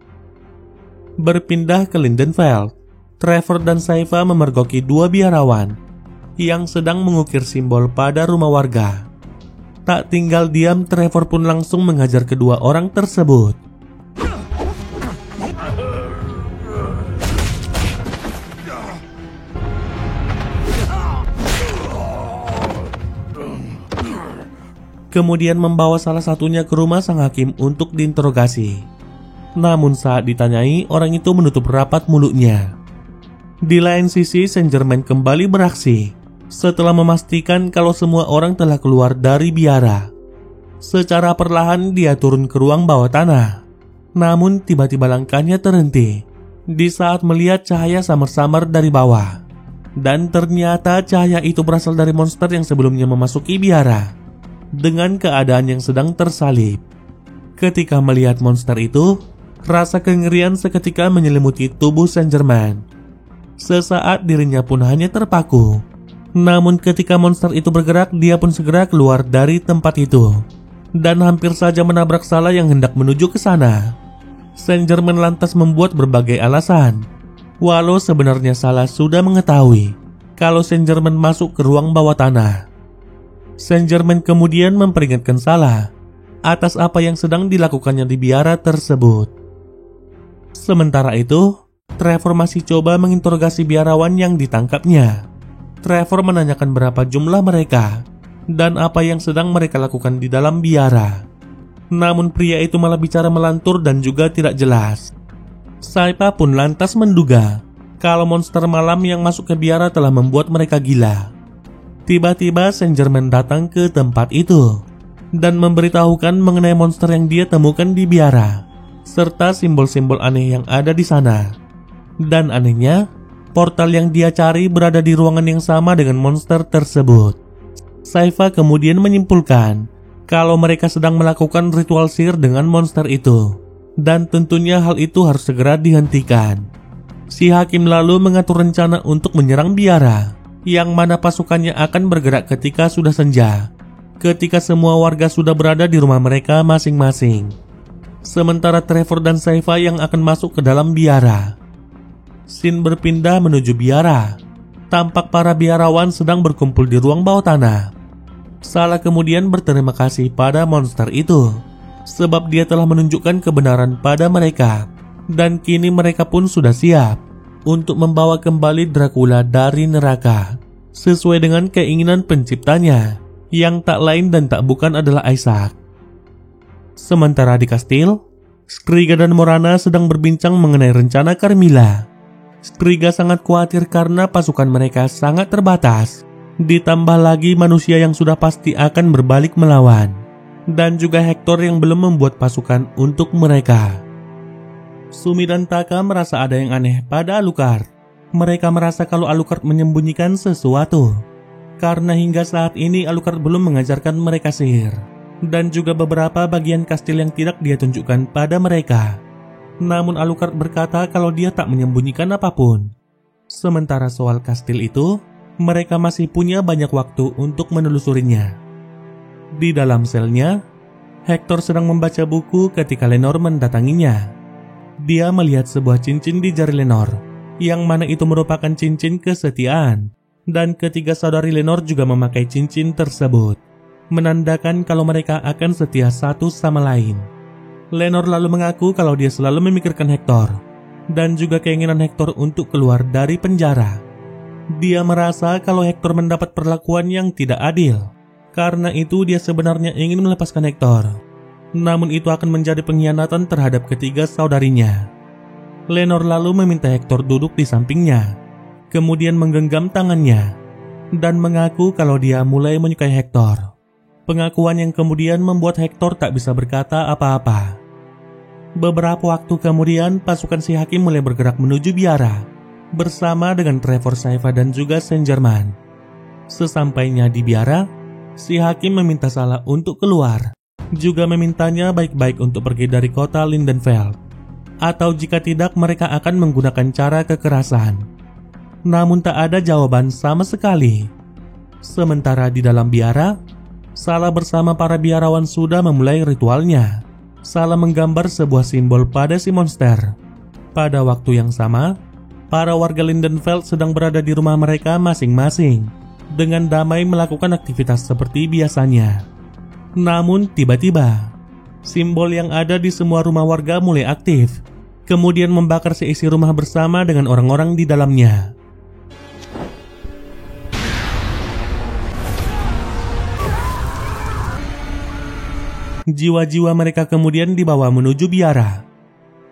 Berpindah ke Lindenfeld, Trevor dan Saifa memergoki dua biarawan yang sedang mengukir simbol pada rumah warga. Tak tinggal diam, Trevor pun langsung menghajar kedua orang tersebut. Kemudian membawa salah satunya ke rumah sang hakim untuk diinterogasi. Namun saat ditanyai, orang itu menutup rapat mulutnya. Di lain sisi, Saint Germain kembali beraksi setelah memastikan kalau semua orang telah keluar dari biara. Secara perlahan dia turun ke ruang bawah tanah. Namun tiba-tiba langkahnya terhenti di saat melihat cahaya samar-samar dari bawah. Dan ternyata cahaya itu berasal dari monster yang sebelumnya memasuki biara dengan keadaan yang sedang tersalib. Ketika melihat monster itu, rasa kengerian seketika menyelimuti tubuh Saint Germain. Sesaat dirinya pun hanya terpaku. Namun ketika monster itu bergerak, dia pun segera keluar dari tempat itu dan hampir saja menabrak Salah yang hendak menuju ke sana. Saint Germain lantas membuat berbagai alasan, walau sebenarnya Salah sudah mengetahui kalau Saint Germain masuk ke ruang bawah tanah. Saint Germain kemudian memperingatkan Salah atas apa yang sedang dilakukannya di biara tersebut. Sementara itu, Trevor masih coba menginterogasi biarawan yang ditangkapnya. Trevor menanyakan berapa jumlah mereka dan apa yang sedang mereka lakukan di dalam biara. Namun pria itu malah bicara melantur dan juga tidak jelas. Saifa pun lantas menduga kalau monster malam yang masuk ke biara telah membuat mereka gila. Tiba-tiba Saint Germain datang ke tempat itu dan memberitahukan mengenai monster yang dia temukan di biara, serta simbol-simbol aneh yang ada di sana. Dan anehnya, portal yang dia cari berada di ruangan yang sama dengan monster tersebut. Saifa kemudian menyimpulkan kalau mereka sedang melakukan ritual sihir dengan monster itu, dan tentunya hal itu harus segera dihentikan. Si hakim lalu mengatur rencana untuk menyerang biara, yang mana pasukannya akan bergerak ketika sudah senja, ketika semua warga sudah berada di rumah mereka masing-masing. Sementara Trevor dan Saifa yang akan masuk ke dalam biara. Scene berpindah menuju biara. Tampak para biarawan sedang berkumpul di ruang bawah tanah. Salah kemudian berterima kasih pada monster itu, sebab dia telah menunjukkan kebenaran pada mereka, dan kini mereka pun sudah siap untuk membawa kembali Dracula dari neraka, sesuai dengan keinginan penciptanya, yang tak lain dan tak bukan adalah Isaac. Sementara di kastil, Striga dan Morana sedang berbincang mengenai rencana Carmilla. Striga sangat khawatir karena pasukan mereka sangat terbatas, ditambah lagi manusia yang sudah pasti akan berbalik melawan, dan juga Hector yang belum membuat pasukan untuk mereka. Sumi dan Taka merasa ada yang aneh pada Alucard. Mereka merasa kalau Alucard menyembunyikan sesuatu, karena hingga saat ini Alucard belum mengajarkan mereka sihir, dan juga beberapa bagian kastil yang tidak dia tunjukkan pada mereka. Namun Alucard berkata kalau dia tak menyembunyikan apapun. Sementara soal kastil itu, mereka masih punya banyak waktu untuk menelusurinya. Di dalam selnya, Hector sedang membaca buku ketika Lenore mendatanginya. Dia melihat sebuah cincin di jari Lenore, yang mana itu merupakan cincin kesetiaan, dan ketiga saudari Lenore juga memakai cincin tersebut, menandakan kalau mereka akan setia satu sama lain. Lenore lalu mengaku kalau dia selalu memikirkan Hector, dan juga keinginan Hector untuk keluar dari penjara. Dia merasa kalau Hector mendapat perlakuan yang tidak adil, karena itu dia sebenarnya ingin melepaskan Hector. Namun itu akan menjadi pengkhianatan terhadap ketiga saudarinya. Lenore lalu meminta Hector duduk di sampingnya, kemudian menggenggam tangannya, dan mengaku kalau dia mulai menyukai Hector. Pengakuan yang kemudian membuat Hector tak bisa berkata apa-apa. Beberapa waktu kemudian pasukan si hakim mulai bergerak menuju biara, bersama dengan Trevor, Saifa dan juga Saint Germain. Sesampainya di biara, si hakim meminta Salah untuk keluar, juga memintanya baik-baik untuk pergi dari kota Lindenfeld, atau jika tidak mereka akan menggunakan cara kekerasan. Namun tak ada jawaban sama sekali. Sementara di dalam biara, Salah bersama para biarawan sudah memulai ritualnya. Salah menggambar sebuah simbol pada si monster. Pada waktu yang sama, para warga Lindenfeld sedang berada di rumah mereka masing-masing, dengan damai melakukan aktivitas seperti biasanya. Namun tiba-tiba, simbol yang ada di semua rumah warga mulai aktif, kemudian membakar seisi rumah bersama dengan orang-orang di dalamnya. Jiwa-jiwa mereka kemudian dibawa menuju biara.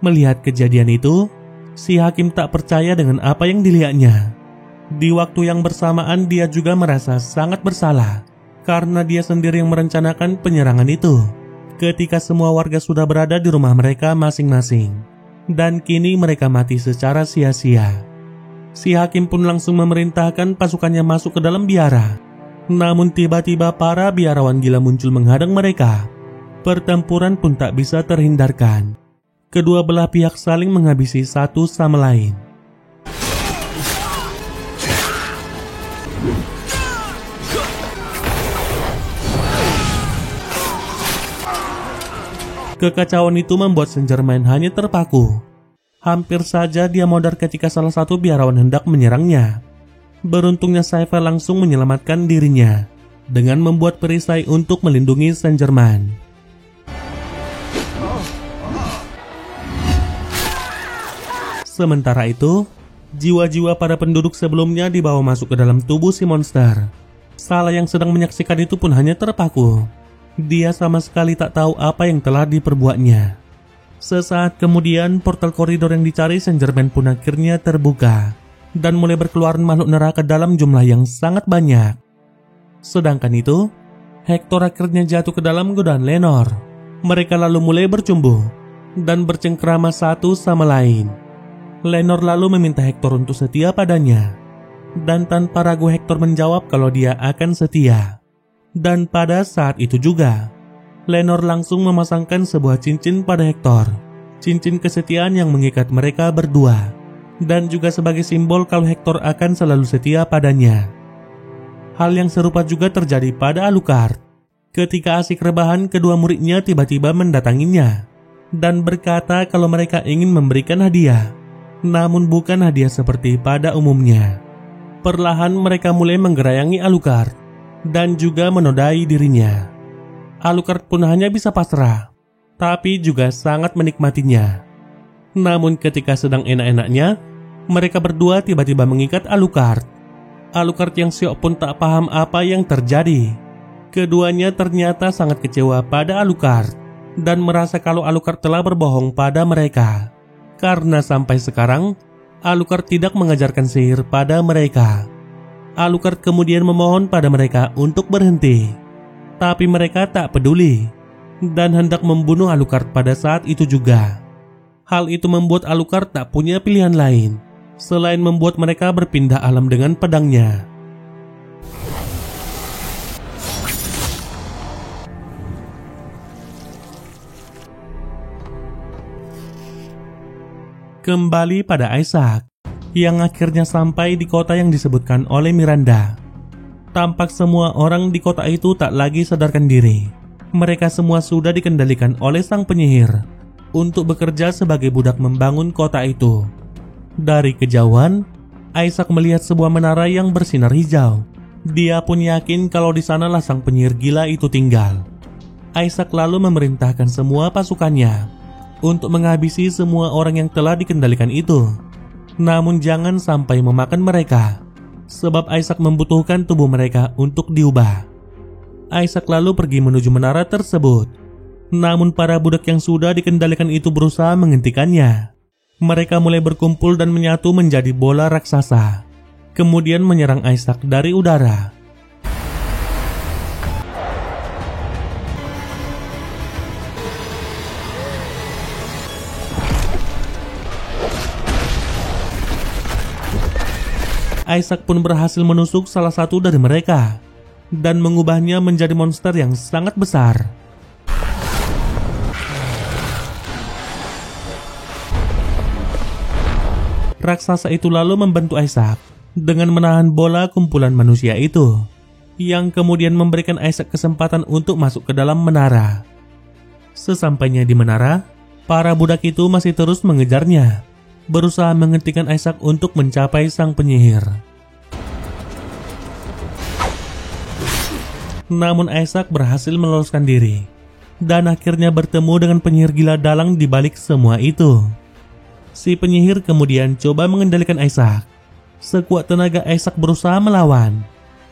Melihat kejadian itu, si hakim tak percaya dengan apa yang dilihatnya. Di waktu yang bersamaan dia juga merasa sangat bersalah, karena dia sendiri yang merencanakan penyerangan itu, ketika semua warga sudah berada di rumah mereka masing-masing, dan kini mereka mati secara sia-sia. Si hakim pun langsung memerintahkan pasukannya masuk ke dalam biara. Namun tiba-tiba para biarawan gila muncul menghadang mereka. Pertempuran pun tak bisa terhindarkan. Kedua belah pihak saling menghabisi satu sama lain. Kekacauan itu membuat Saint Germain hanya terpaku. Hampir saja dia modar ketika salah satu biarawan hendak menyerangnya. Beruntungnya Saifa langsung menyelamatkan dirinya, dengan membuat perisai untuk melindungi Saint-Germain. Sementara itu, jiwa-jiwa para penduduk sebelumnya dibawa masuk ke dalam tubuh si monster. Salah yang sedang menyaksikan itu pun hanya terpaku. Dia sama sekali tak tahu apa yang telah diperbuatnya. Sesaat kemudian, portal koridor yang dicari Saint-Germain pun akhirnya terbuka dan mulai berkeluaran makhluk neraka dalam jumlah yang sangat banyak. Sedangkan itu, Hector akhirnya jatuh ke dalam godaan Lenore. Mereka lalu mulai bercumbu dan bercengkrama satu sama lain. Lenore lalu meminta Hector untuk setia padanya. Dan tanpa ragu Hector menjawab kalau dia akan setia. Dan pada saat itu juga, Lenore langsung memasangkan sebuah cincin pada Hector. Cincin kesetiaan yang mengikat mereka berdua. Dan juga sebagai simbol kalau Hector akan selalu setia padanya. Hal yang serupa juga terjadi pada Alucard. Ketika asik rebahan, kedua muridnya tiba-tiba mendatanginya dan berkata kalau mereka ingin memberikan hadiah, namun bukan hadiah seperti pada umumnya. Perlahan mereka mulai menggerayangi Alucard dan juga menodai dirinya. Alucard pun hanya bisa pasrah, tapi juga sangat menikmatinya. Namun ketika sedang enak-enaknya, mereka berdua tiba-tiba mengikat Alucard. Alucard yang syok pun tak paham apa yang terjadi. Keduanya ternyata sangat kecewa pada Alucard dan merasa kalau Alucard telah berbohong pada mereka. Karena sampai sekarang, Alucard tidak mengajarkan sihir pada mereka. Alucard kemudian memohon pada mereka untuk berhenti. Tapi mereka tak peduli dan hendak membunuh Alucard pada saat itu juga. Hal itu membuat Alucard tak punya pilihan lain selain membuat mereka berpindah alam dengan pedangnya. Kembali pada Isaac, yang akhirnya sampai di kota yang disebutkan oleh Miranda. Tampak semua orang di kota itu tak lagi sadarkan diri. Mereka semua sudah dikendalikan oleh sang penyihir untuk bekerja sebagai budak membangun kota itu. Dari kejauhan, Isaac melihat sebuah menara yang bersinar hijau. Dia pun yakin kalau di sanalah sang penyihir gila itu tinggal. Isaac lalu memerintahkan semua pasukannya untuk menghabisi semua orang yang telah dikendalikan itu. Namun jangan sampai memakan mereka, sebab Isaac membutuhkan tubuh mereka untuk diubah. Isaac lalu pergi menuju menara tersebut. Namun para budak yang sudah dikendalikan itu berusaha menghentikannya. Mereka mulai berkumpul dan menyatu menjadi bola raksasa, kemudian menyerang Isaac dari udara. Isaac pun berhasil menusuk salah satu dari mereka dan mengubahnya menjadi monster yang sangat besar. Raksasa itu lalu membantu Isaac dengan menahan bola kumpulan manusia itu, yang kemudian memberikan Isaac kesempatan untuk masuk ke dalam menara. Sesampainya di menara, para budak itu masih terus mengejarnya, berusaha menghentikan Isaac untuk mencapai sang penyihir. Namun Isaac berhasil meloloskan diri dan akhirnya bertemu dengan penyihir gila dalang di balik semua itu. Si penyihir kemudian coba mengendalikan Isaac. Sekuat tenaga Isaac berusaha melawan,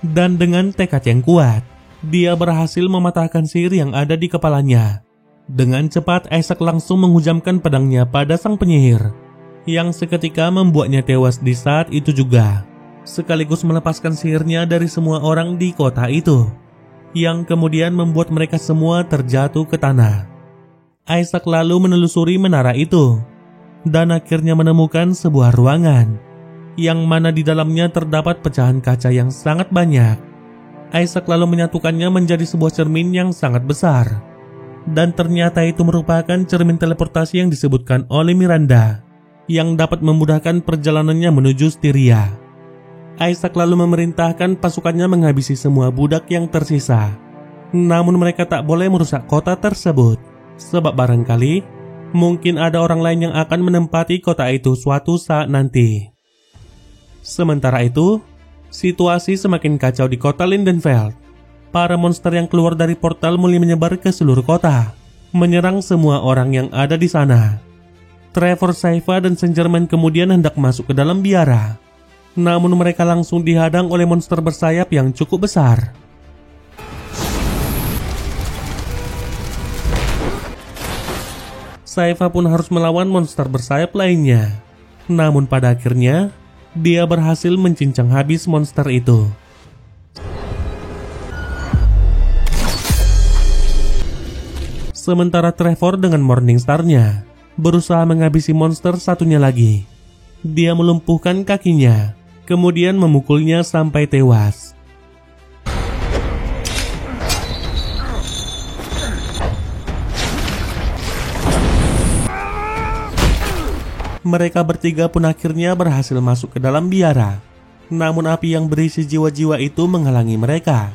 dan dengan tekad yang kuat, dia berhasil mematahkan sihir yang ada di kepalanya. Dengan cepat Isaac langsung menghujamkan pedangnya pada sang penyihir, yang seketika membuatnya tewas di saat itu juga, sekaligus melepaskan sihirnya dari semua orang di kota itu, yang kemudian membuat mereka semua terjatuh ke tanah. Isaac lalu menelusuri menara itu dan akhirnya menemukan sebuah ruangan yang mana di dalamnya terdapat pecahan kaca yang sangat banyak. Isaac lalu menyatukannya menjadi sebuah cermin yang sangat besar, dan ternyata itu merupakan cermin teleportasi yang disebutkan oleh Miranda yang dapat memudahkan perjalanannya menuju Styria. Isaac lalu memerintahkan pasukannya menghabisi semua budak yang tersisa. Namun mereka tak boleh merusak kota tersebut, sebab barangkali mungkin ada orang lain yang akan menempati kota itu suatu saat nanti. Sementara itu, situasi semakin kacau di kota Lindenfeld. Para monster yang keluar dari portal mulai menyebar ke seluruh kota, menyerang semua orang yang ada di sana. Trevor, Sypha, dan Saint Germain kemudian hendak masuk ke dalam biara. Namun mereka langsung dihadang oleh monster bersayap yang cukup besar. Sypha pun harus melawan monster bersayap lainnya. Namun pada akhirnya, dia berhasil mencincang habis monster itu. Sementara Trevor dengan Morningstar-nya berusaha menghabisi monster satunya lagi. Dia melumpuhkan kakinya, kemudian memukulnya sampai tewas. Mereka bertiga pun akhirnya berhasil masuk ke dalam biara. Namun api yang berisi jiwa-jiwa itu menghalangi mereka.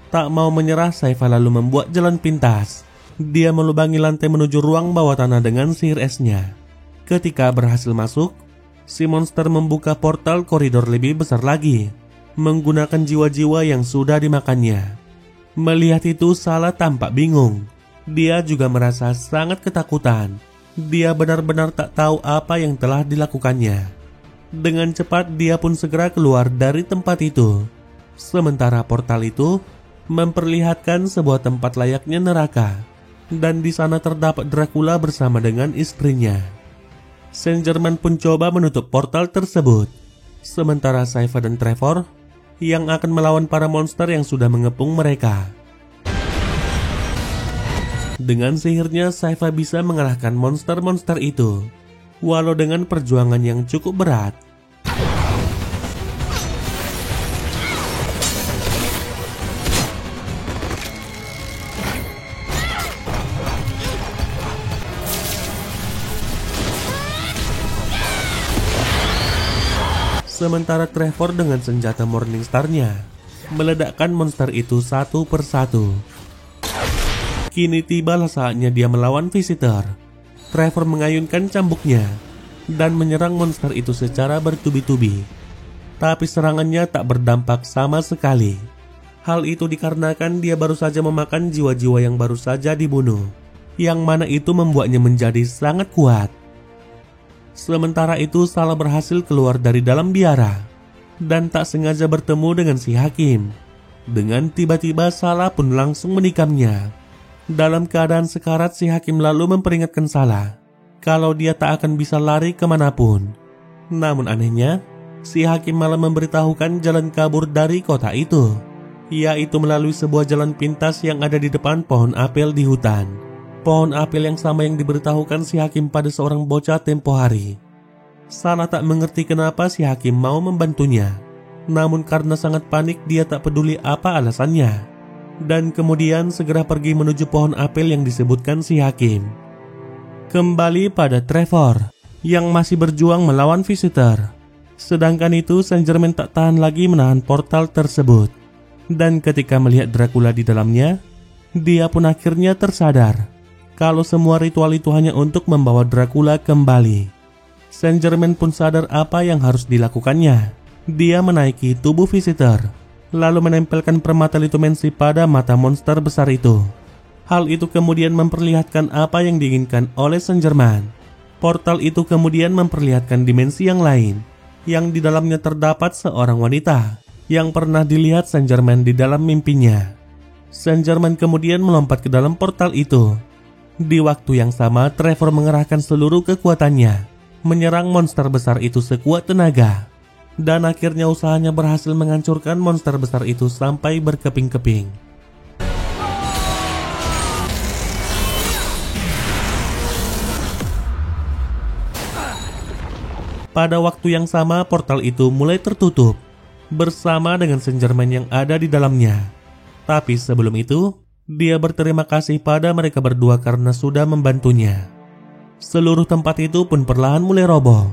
Tak mau menyerah, Sypha lalu membuat jalan pintas. Dia melubangi lantai menuju ruang bawah tanah dengan sihir esnya. Ketika berhasil masuk, si monster membuka portal koridor lebih besar lagi, menggunakan jiwa-jiwa yang sudah dimakannya. Melihat itu, Salah tampak bingung. Dia juga merasa sangat ketakutan. Dia benar-benar tak tahu apa yang telah dilakukannya. Dengan cepat dia pun segera keluar dari tempat itu. Sementara portal itu memperlihatkan sebuah tempat layaknya neraka. Dan di sana terdapat Dracula bersama dengan istrinya. Saint Germain pun coba menutup portal tersebut. Sementara Sypha dan Trevor yang akan melawan para monster yang sudah mengepung mereka. Dengan sihirnya, Sypha bisa mengalahkan monster-monster itu, walau dengan perjuangan yang cukup berat. Sementara Trevor dengan senjata Morningstar-nya meledakkan monster itu satu persatu. Kini tibalah saatnya dia melawan Visitor. Trevor mengayunkan cambuknya dan menyerang monster itu secara bertubi-tubi. Tapi serangannya tak berdampak sama sekali. Hal itu dikarenakan dia baru saja memakan jiwa-jiwa yang baru saja dibunuh, yang mana itu membuatnya menjadi sangat kuat. Sementara itu, Salah berhasil keluar dari dalam biara dan tak sengaja bertemu dengan si hakim. Dengan tiba-tiba Salah pun langsung menikamnya. Dalam keadaan sekarat, si hakim lalu memperingatkan Salah kalau dia tak akan bisa lari kemanapun. Namun anehnya, si hakim malah memberitahukan jalan kabur dari kota itu, yaitu melalui sebuah jalan pintas yang ada di depan pohon apel di hutan. Pohon apel yang sama yang diberitahukan si hakim pada seorang bocah tempo hari. Salah tak mengerti kenapa si hakim mau membantunya. Namun karena sangat panik, dia tak peduli apa alasannya. Dan kemudian segera pergi menuju pohon apel yang disebutkan si hakim. Kembali pada Trevor yang masih berjuang melawan Visitor. Sedangkan itu, Saint Germain tak tahan lagi menahan portal tersebut. Dan ketika melihat Dracula di dalamnya, dia pun akhirnya tersadar kalau semua ritual itu hanya untuk membawa Dracula kembali. Saint Germain pun sadar apa yang harus dilakukannya. Dia menaiki tubuh Visitor, lalu menempelkan permata litumensi pada mata monster besar itu. Hal itu kemudian memperlihatkan apa yang diinginkan oleh Saint Germain. Portal itu kemudian memperlihatkan dimensi yang lain, yang di dalamnya terdapat seorang wanita yang pernah dilihat Saint Germain di dalam mimpinya. Saint Germain kemudian melompat ke dalam portal itu. Di waktu yang sama, Trevor mengerahkan seluruh kekuatannya, menyerang monster besar itu sekuat tenaga. Dan akhirnya usahanya berhasil menghancurkan monster besar itu sampai berkeping-keping. Pada waktu yang sama, portal itu mulai tertutup, bersama dengan Saint Germain yang ada di dalamnya. Tapi sebelum itu, dia berterima kasih pada mereka berdua karena sudah membantunya. Seluruh tempat itu pun perlahan mulai roboh.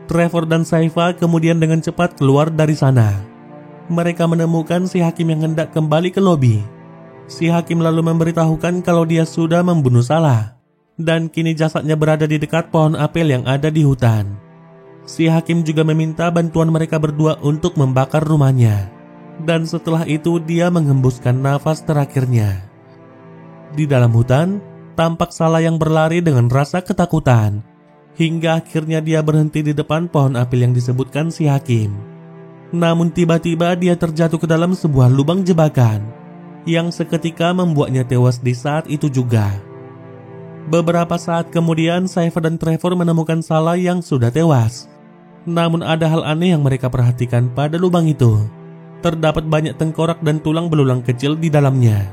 Trevor dan Sypha kemudian dengan cepat keluar dari sana. Mereka menemukan si hakim yang hendak kembali ke lobi. Si hakim lalu memberitahukan kalau dia sudah membunuh Salah, dan kini jasadnya berada di dekat pohon apel yang ada di hutan. Si hakim juga meminta bantuan mereka berdua untuk membakar rumahnya. Dan setelah itu dia menghembuskan nafas terakhirnya. Di dalam hutan, tampak Salah yang berlari dengan rasa ketakutan. Hingga akhirnya dia berhenti di depan pohon apel yang disebutkan si hakim. Namun tiba-tiba dia terjatuh ke dalam sebuah lubang jebakan yang seketika membuatnya tewas di saat itu juga. Beberapa saat kemudian Saifah dan Trevor menemukan Salah yang sudah tewas. Namun ada hal aneh yang mereka perhatikan pada lubang itu. Terdapat banyak tengkorak dan tulang belulang kecil di dalamnya.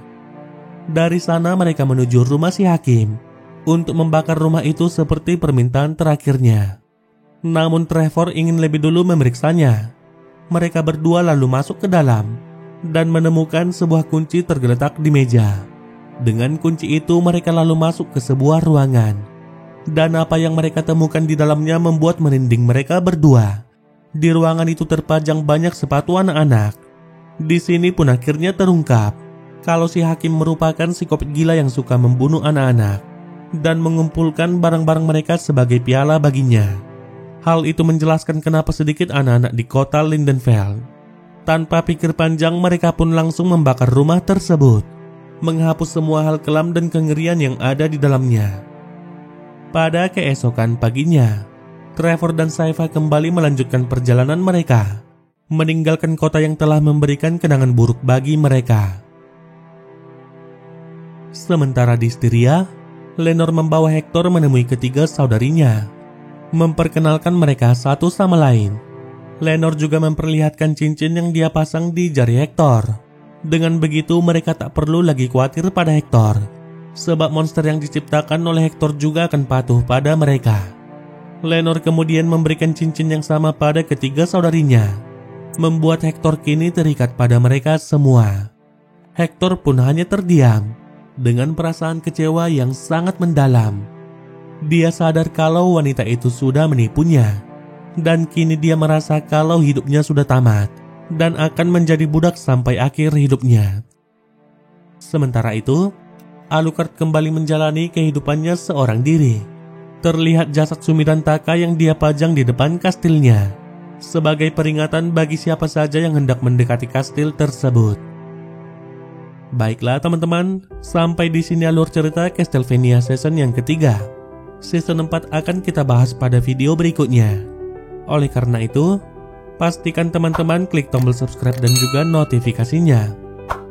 Dari sana mereka menuju rumah si hakim untuk membakar rumah itu seperti permintaan terakhirnya. Namun Trevor ingin lebih dulu memeriksanya. Mereka berdua lalu masuk ke dalam dan menemukan sebuah kunci tergeletak di meja. Dengan kunci itu mereka lalu masuk ke sebuah ruangan. Dan apa yang mereka temukan di dalamnya membuat merinding mereka berdua. Di ruangan itu terpajang banyak sepatu anak-anak. Di sini pun akhirnya terungkap kalau si hakim merupakan psikopat gila yang suka membunuh anak-anak dan mengumpulkan barang-barang mereka sebagai piala baginya. Hal itu menjelaskan kenapa sedikit anak-anak di kota Lindenfeld. Tanpa pikir panjang mereka pun langsung membakar rumah tersebut, menghapus semua hal kelam dan kengerian yang ada di dalamnya. Pada keesokan paginya, Trevor dan Saifah kembali melanjutkan perjalanan mereka, meninggalkan kota yang telah memberikan kenangan buruk bagi mereka. Sementara di Styria, Lenore membawa Hector menemui ketiga saudarinya, memperkenalkan mereka satu sama lain. Lenore juga memperlihatkan cincin yang dia pasang di jari Hector. Dengan begitu mereka tak perlu lagi khawatir pada Hector, sebab monster yang diciptakan oleh Hector juga akan patuh pada mereka. Lenore kemudian memberikan cincin yang sama pada ketiga saudarinya, membuat Hector kini terikat pada mereka semua. Hector pun hanya terdiam dengan perasaan kecewa yang sangat mendalam. Dia sadar kalau wanita itu sudah menipunya, dan kini dia merasa kalau hidupnya sudah tamat dan akan menjadi budak sampai akhir hidupnya. Sementara itu, Alucard kembali menjalani kehidupannya seorang diri. Terlihat jasad Sumidantaka yang dia pajang di depan kastilnya, sebagai peringatan bagi siapa saja yang hendak mendekati kastil tersebut. Baiklah teman-teman, sampai di sini alur cerita Castlevania season yang ketiga. Season 4 akan kita bahas pada video berikutnya. Oleh karena itu, pastikan teman-teman klik tombol subscribe dan juga notifikasinya,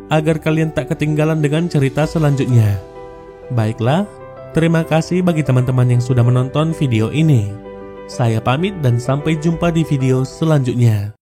agar kalian tak ketinggalan dengan cerita selanjutnya. Baiklah, terima kasih bagi teman-teman yang sudah menonton video ini. Saya pamit dan sampai jumpa di video selanjutnya.